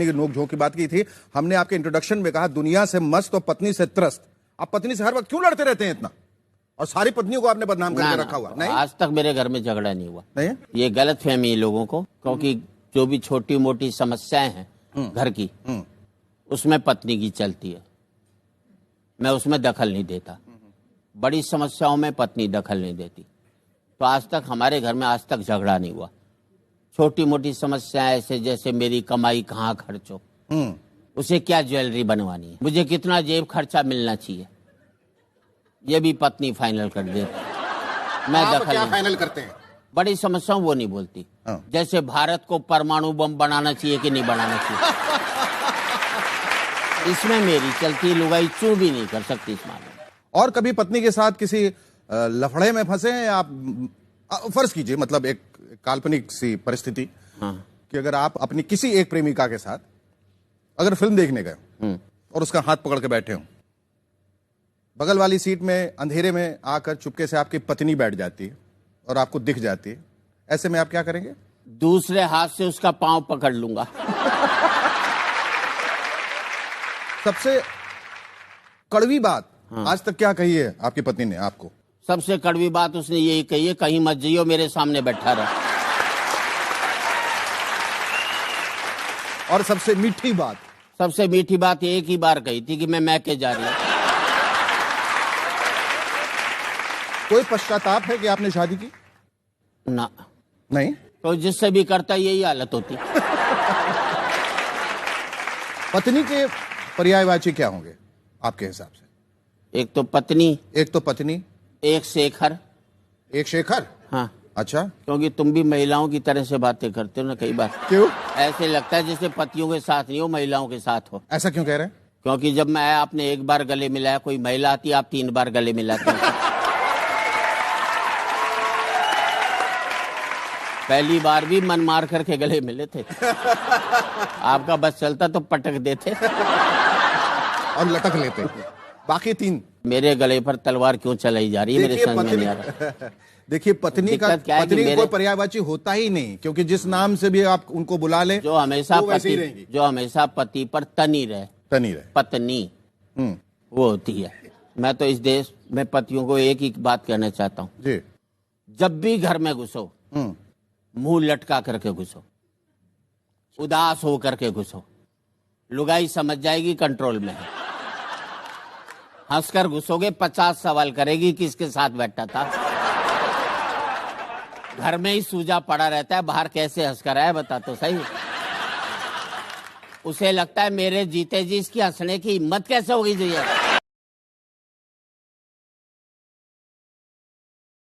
पत्नी की नोक-झोंक की बात की थी। हमने आपके इंट्रोडक्शन में कहा दुनिया से मस्त और पत्नी से त्रस्त। आप पत्नी से हर वक्त क्यों लड़ते रहते हैं इतना? और सारी पत्नियों को आपने बदनाम करके रखा हुआ? नहीं, आज तक मेरे घर में झगड़ा नहीं हुआ। नहीं, ये गलत फहमी है लोगों को, क्योंकि जो भी छोटी मोटी समस्याएं हैं घर की, उसमें पत्नी की चलती है, मैं उसमें दखल नहीं देता। बड़ी समस्याओं में पत्नी दखल नहीं देती। तो आज तक हमारे घर में आज तक झगड़ा नहीं हुआ। छोटी मोटी समस्याएं ऐसे जैसे मेरी कमाई कहाँ खर्च हो, उसे क्या ज्वेलरी बनवानी है, मुझे कितना जेब खर्चा मिलना चाहिए, ये भी पत्नी फाइनल कर दे। मैं आप दखल क्या नहीं। फाइनल करते हैं? बड़ी समस्याओं वो नहीं बोलती। जैसे भारत को परमाणु बम बनाना चाहिए कि नहीं बनाना चाहिए, इसमें मेरी चलती। लुगाई चू भी नहीं कर सकती इस मामले में। और कभी पत्नी के साथ किसी लफड़े में फंसे हैं आप? फर्ज कीजिए, मतलब एक काल्पनिक सी परिस्थिति कि अगर आप अपनी किसी एक प्रेमिका के साथ अगर फिल्म देखने गए और उसका हाथ पकड़ के बैठे हो, बगल वाली सीट में अंधेरे में आकर चुपके से आपकी पत्नी बैठ जाती है और आपको दिख जाती है, ऐसे में आप क्या करेंगे? दूसरे हाथ से उसका पांव पकड़ लूंगा। सबसे कड़वी बात आज तक क्या कही है आपकी पत्नी ने आपको? सबसे कड़वी बात उसने यही कही है, कहीं मत जाइयो, मेरे सामने बैठा रहा। और सबसे मीठी बात? सबसे मीठी बात एक ही बार कही थी कि मैं मैके जा रही हूँ। कोई पश्चाताप है कि आपने शादी की? ना, नहीं। तो जिससे भी करता यही हालत होती। पत्नी के पर्यायवाची क्या होंगे आपके हिसाब से? एक तो पत्नी, एक तो पत्नी, एक शेखर। एक शेखर? हाँ, अच्छा, क्योंकि तुम भी महिलाओं की तरह से बातें करते हो ना कई बार। क्यों? ऐसे लगता है जैसे पतियों के साथ नहीं हो, महिलाओं के साथ हो। ऐसा क्यों कह रहे हैं? क्योंकि जब मैं आया आपने एक बार गले मिलाया, कोई महिला आती आप 3 बार गले मिलाते हैं। पहली बार भी मन मार करके गले मिले थे। आपका बस चलता तो पटक देते और लटक लेते। बाकी 3 मेरे गले पर तलवार क्यों चलाई जा रही है, मेरे समझ में नहीं आ रहा। देखिए पत्नी का कोई पर्यायवाची होता ही नहीं, क्योंकि जिस नाम से भी आप उनको बुला लें जो हमेशा पति पर तनी रहे, पत्नी वो होती है। मैं तो इस देश में पतियों को एक ही बात कहना चाहता हूँ जी, जब भी घर में घुसो मुंह लटका करके घुसो, उदास हो करके घुसो, लुगाई समझ जाएगी कंट्रोल में है। हंसकर घुसोगे 50 सवाल करेगी किसके साथ बैठा था। घर में ही सूजा पड़ा रहता है, बाहर कैसे हंसकर आया बता तो सही। उसे लगता है मेरे जीते जी इसकी हंसने की हिम्मत कैसे होगी जो ये